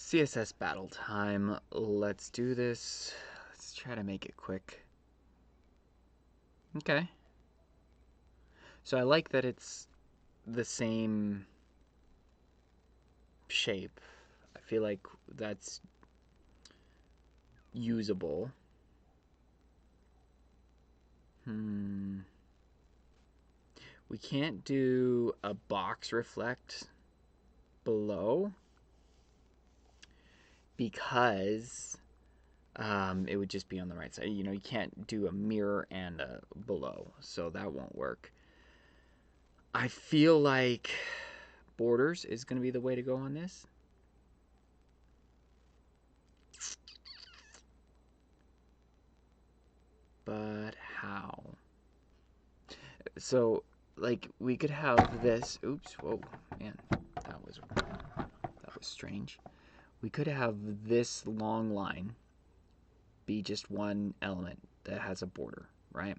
CSS battle time. Let's do this. Let's try to make it quick. Okay. So I like that it's the same shape. I feel like that's usable. We can't do a box reflect below because it would just be on the right side. You know, you can't do a mirror and a below, so that won't work. I feel like borders is going to be the way to go on this. But how? So, like, we could have this. Oops, whoa, man, that was strange. We could have this long line be just one element that has a border, right?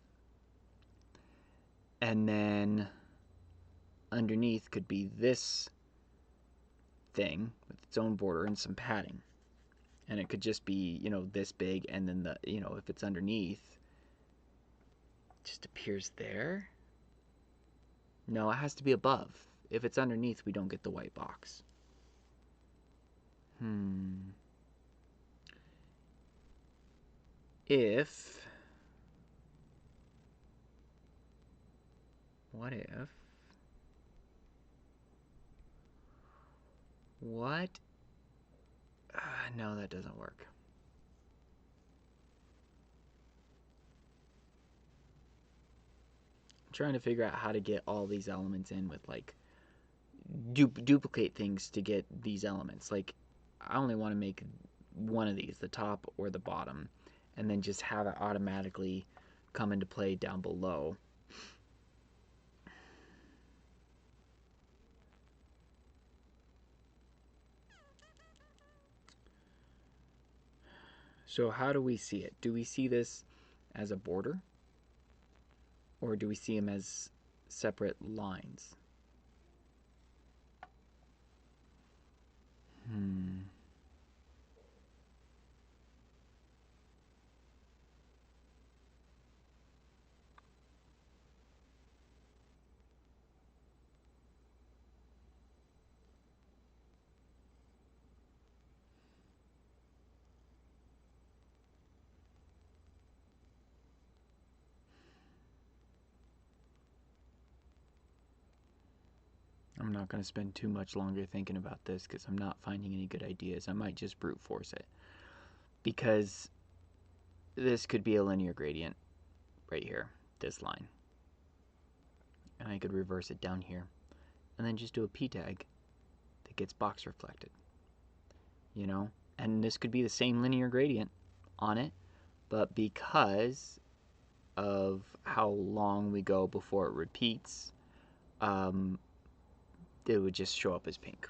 And then underneath could be this thing with its own border and some padding. And it could just be, you know, this big, and then the, you know, if it's underneath, it just appears there. No, it has to be above. If it's underneath, we don't get the white box. If, what if, what, no, that doesn't work. I'm trying to figure out how to get all these elements in with, like, duplicate things to get these elements. Like, I only want to make one of these, the top or the bottom, and then just have it automatically come into play down below. So how do we see it? Do we see this as a border? Or do we see them as separate lines? I'm not going to spend too much longer thinking about this because I'm not finding any good ideas. I might just brute force it. Because this could be a linear gradient right here, this line. And I could reverse it down here. And then just do a p tag that gets box reflected. You know? And this could be the same linear gradient on it, but because of how long we go before it repeats, it would just show up as pink.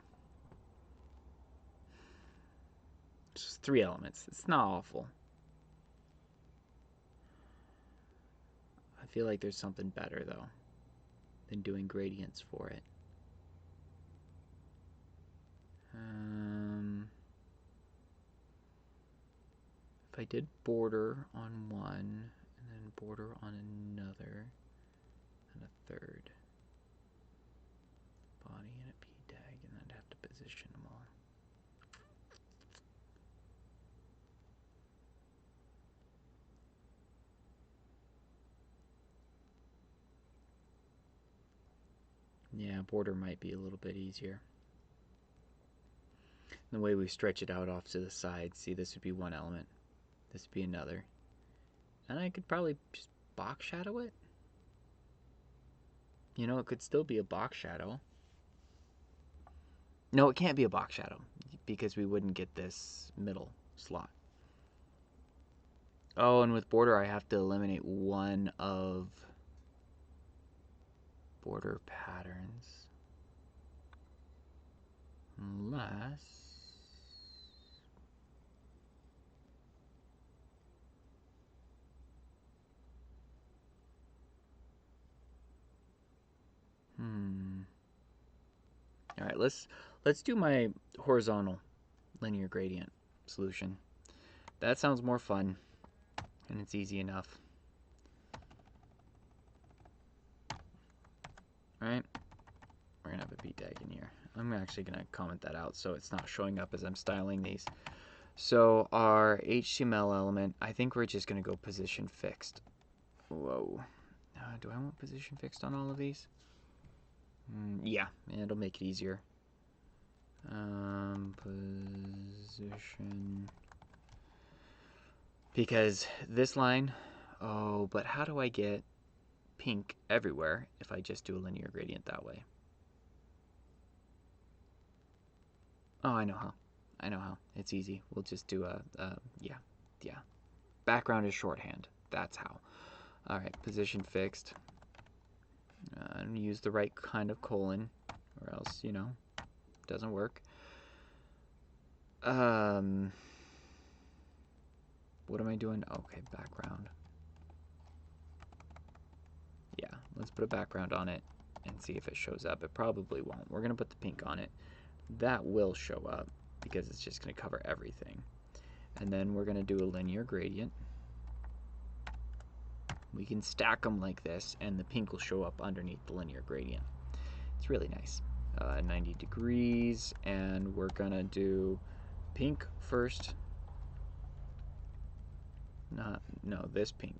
Just 3 elements. It's not awful. I feel like there's something better, though, than doing gradients for it. If I did border on one, and then border on another, and a third, body and a p tag, and I'd have to position them all. Yeah, border might be a little bit easier. The way we stretch it out off to the side, see, this would be one element, this would be another, and I could probably just box shadow it. You know, it could still be a box shadow. No, it can't be a box shadow because we wouldn't get this middle slot. Oh, and with border, I have to eliminate one of border patterns. Unless... All right, let's do my horizontal linear gradient solution. That sounds more fun, and it's easy enough. Alright, we're going to have a p tag in here. I'm actually going to comment that out so it's not showing up as I'm styling these. So our HTML element, I think we're just going to go position fixed. Whoa. Do I want position fixed on all of these? Yeah, it'll make it easier. Position. Because this line, oh, but how do I get pink everywhere if I just do a linear gradient that way? Oh, I know how. It's easy. We'll just do yeah. Background is shorthand. That's how. All right, position fixed. And use the right kind of colon, or else, you know, doesn't work. What am I doing? Okay, background. Yeah, let's put a background on it and see if it shows up. It probably won't. We're going to put the pink on it. That will show up because it's just going to cover everything. And then we're going to do a linear gradient. We can stack them like this, and the pink will show up underneath the linear gradient. It's really nice. 90 degrees, and we're going to do pink first. No, this pink.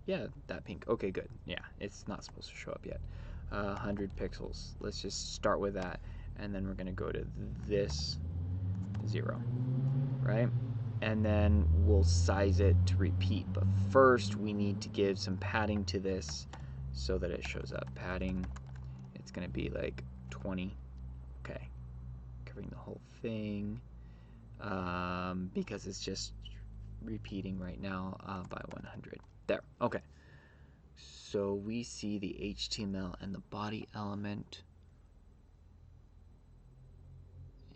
Yeah, that pink. Okay, good. Yeah, it's not supposed to show up yet. 100 pixels. Let's just start with that, and then we're going to go to this 0, right? And then we'll size it to repeat. But first, we need to give some padding to this so that it shows up. Padding, it's going to be like 20. Okay, covering the whole thing because it's just repeating right now by 100. There, okay. So we see the HTML and the body element.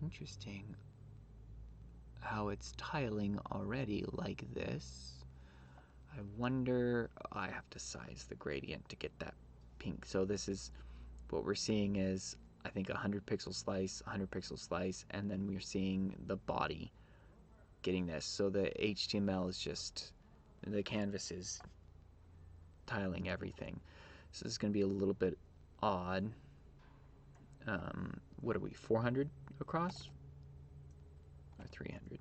Interesting how it's tiling already like this. I wonder, I have to size the gradient to get that pink. So this is, what we're seeing is, I think 100 pixel slice, 100 pixel slice, and then we're seeing the body getting this. So the HTML is just, the canvas is tiling everything. So this is going to be a little bit odd. What are we, 400 across? Or 300?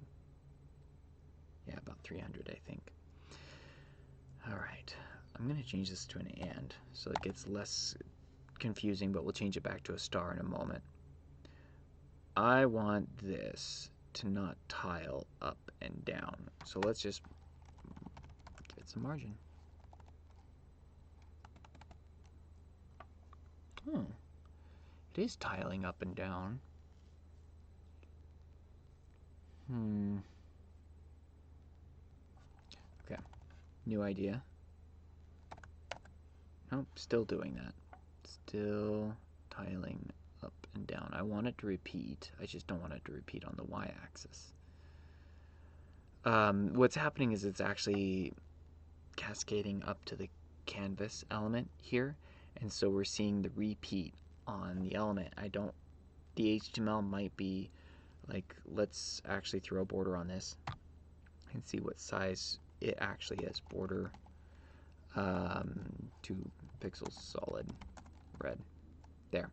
Yeah, about 300, I think. All right, I'm going to change this to an and, so it gets less confusing, but we'll change it back to a star in a moment. I want this to not tile up and down, so let's just get some margin. It is tiling up and down. Okay, new idea. Nope, still doing that. Still tiling up and down. I want it to repeat. I just don't want it to repeat on the y-axis. What's happening is it's actually cascading up to the canvas element here, and so we're seeing the repeat on the element. The HTML might be like, let's actually throw a border on this and see what size it actually is. Border 2 pixels solid red. There.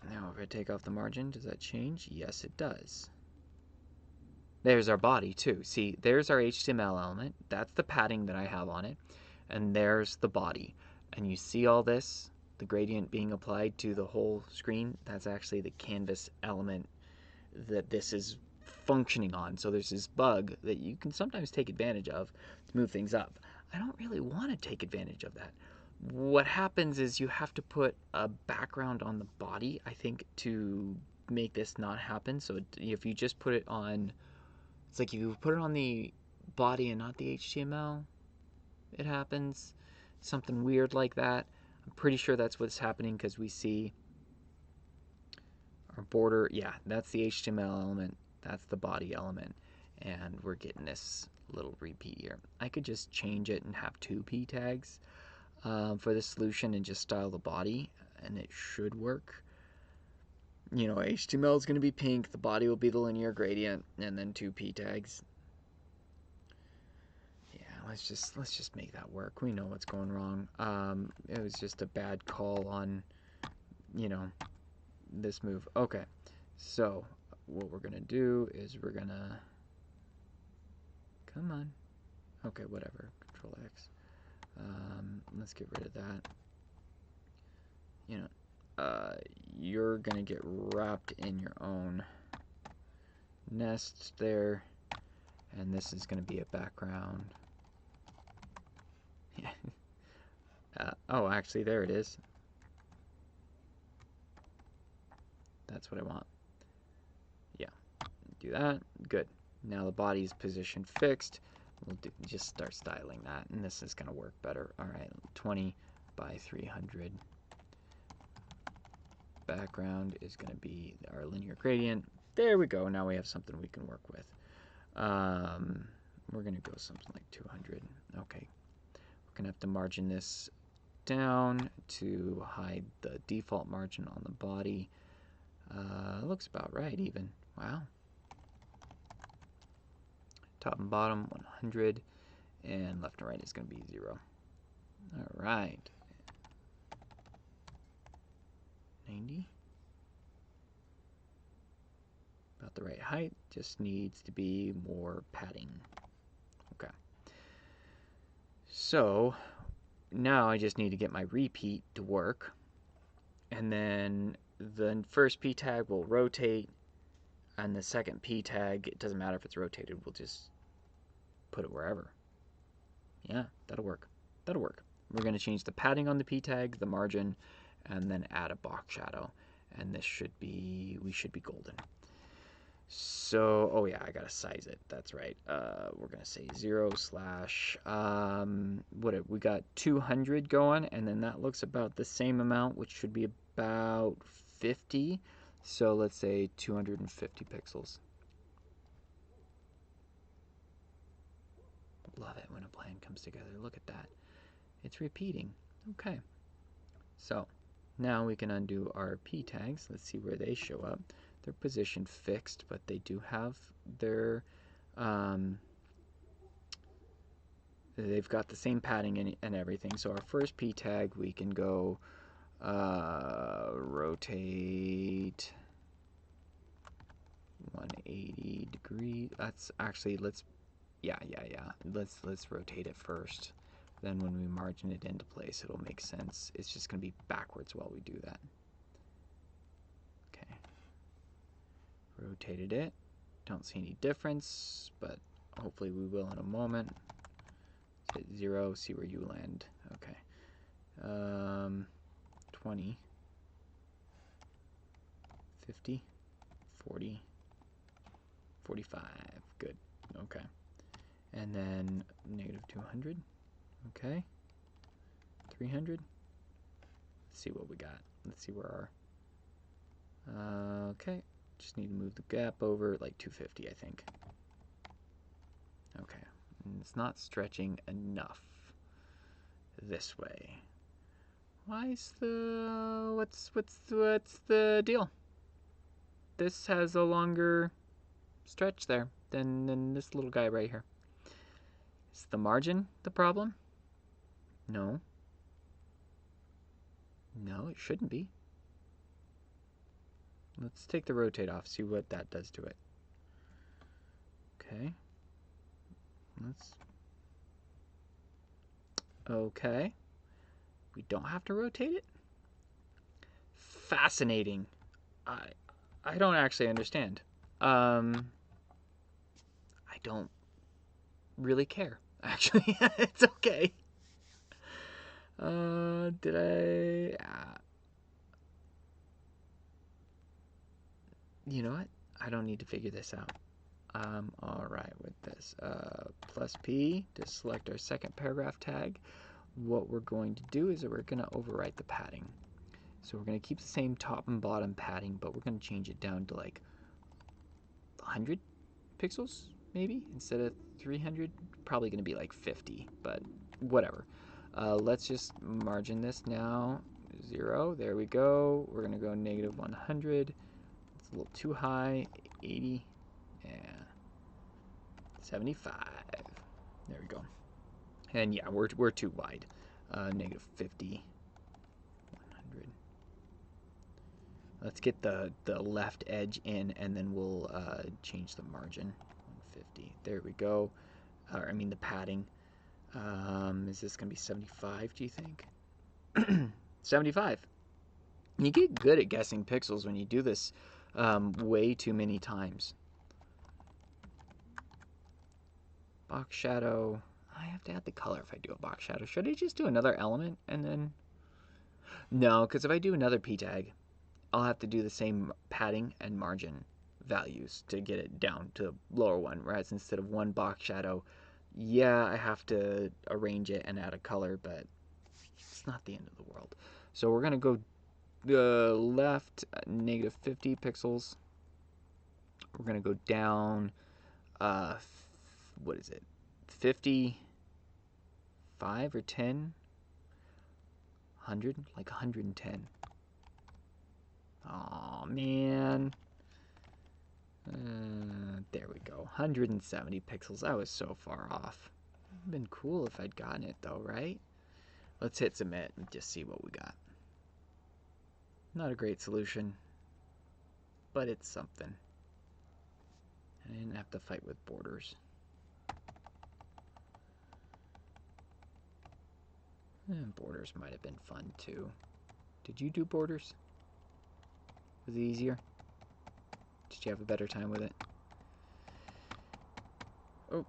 Now if I take off the margin, does that change? Yes, it does. There's our body too. See, there's our HTML element. That's the padding that I have on it. And there's the body. And you see all this, the gradient being applied to the whole screen? That's actually the canvas element that this is functioning on. So there's this bug that you can sometimes take advantage of to move things up. I don't really want to take advantage of that. What happens is you have to put a background on the body, I think, to make this not happen. So if you just put it on, it's like you put it on the body and not the HTML, it happens. Something weird like that. I'm pretty sure that's what's happening because we see our border. Yeah, that's the HTML element. That's the body element. And we're getting this little repeat here. I could just change it and have 2 p tags. for the solution and just style the body, and it should work. You know, HTML is going to be pink, the body will be the linear gradient, and then 2 p tags. Yeah, let's just make that work. We know what's going wrong. It was just a bad call on, you know, this move. Okay, so what we're gonna do is we're gonna, come on. Okay, whatever. Control X. Let's get rid of that. You know, you're gonna get wrapped in your own nest there, and this is gonna be a background. Yeah. Oh, actually, there it is. That's what I want. Yeah, do that. Good. Now the body's position fixed. We'll just start styling that, and this is going to work better. All right, 20 by 300. Background is going to be our linear gradient. There we go. Now we have something we can work with. We're going to go something like 200. Okay. We're going to have to margin this down to hide the default margin on the body. Looks about right even. Wow. Top and bottom 100, and left and right is going to be 0. All right. 90. About the right height, just needs to be more padding. Okay. So now I just need to get my repeat to work, and then the first p tag will rotate, and the second p tag, it doesn't matter if it's rotated, we'll just put it wherever. Yeah, that'll work. That'll work. We're going to change the padding on the p tag, the margin, and then add a box shadow, and this should be, we should be golden. So, oh yeah, I gotta size it. That's right. We're gonna say 0 slash, we got 200 going, and then that looks about the same amount, which should be about 50. So let's say 250 pixels. Love it when a plan comes together. Look at that. It's repeating. Okay. So now we can undo our p tags. Let's see where they show up. They're position fixed, but they do have their, they've got the same padding and everything. So our first p tag, we can go rotate 180 degrees. That's actually, let's rotate it first. Then when we margin it into place, it'll make sense. It's just going to be backwards while we do that. Okay. Rotated it. Don't see any difference, but hopefully we will in a moment. Hit 0, see where you land. Okay. 20, 50, 40, 45. Good. Okay. And then negative 200. Okay. 300. Let's see what we got. Let's see where our... okay. Just need to move the gap over like 250, I think. Okay. And it's not stretching enough this way. Why is the... What's the deal? This has a longer stretch there than this little guy right here. Is the margin the problem? No. No, it shouldn't be. Let's take the rotate off, see what that does to it. Okay. Okay. We don't have to rotate it? Fascinating. I don't actually understand. I don't really care, actually. It's okay. Did I... you know what? I don't need to figure this out. Alright with this. Plus P to select our second paragraph tag. What we're going to do is that we're going to overwrite the padding. So we're going to keep the same top and bottom padding, but we're going to change it down to like 100 pixels, maybe, instead of 300. Probably going to be like 50, but whatever. Let's just margin this now. 0. There we go. We're going to go negative 100. It's a little too high. 80. Yeah. 75. There we go. And yeah, we're too wide. Negative 50. 100. Let's get the left edge in, and then we'll change the margin. 150. There we go. I mean the padding. Is this going to be 75, do you think? 75. You get good at guessing pixels when you do this way too many times. Box shadow. I have to add the color if I do a box shadow. Should I just do another element and then... No, because if I do another p tag, I'll have to do the same padding and margin values to get it down to the lower one. Whereas instead of one box shadow, yeah, I have to arrange it and add a color, but it's not the end of the world. So we're going to go left negative 50 pixels. We're going to go down, what is it, 55 or 10? 100? Like 110. Aw, man. There we go. 170 pixels. I was so far off. It would have been cool if I'd gotten it, though, right? Let's hit submit and just see what we got. Not a great solution, but it's something. I didn't have to fight with borders. And borders might have been fun, too. Did you do borders? Was it easier? Did you have a better time with it? Oh.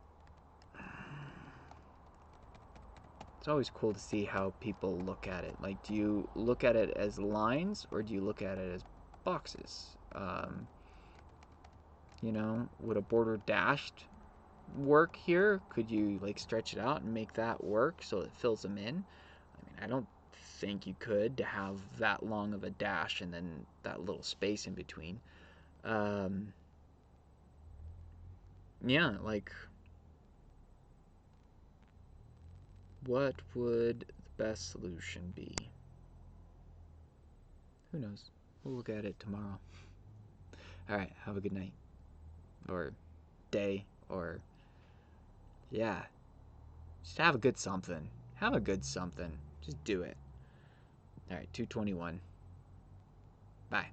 It's always cool to see how people look at it. Like, do you look at it as lines or do you look at it as boxes? You know, would a border dashed work here? Could you like stretch it out and make that work so it fills them in? I mean, I don't think you could to have that long of a dash and then that little space in between. Yeah, like, what would the best solution be? Who knows? We'll look at it tomorrow. Alright, have a good night. Or day. Or, yeah. Just have a good something. Have a good something. Just do it. Alright, 2:21. Bye.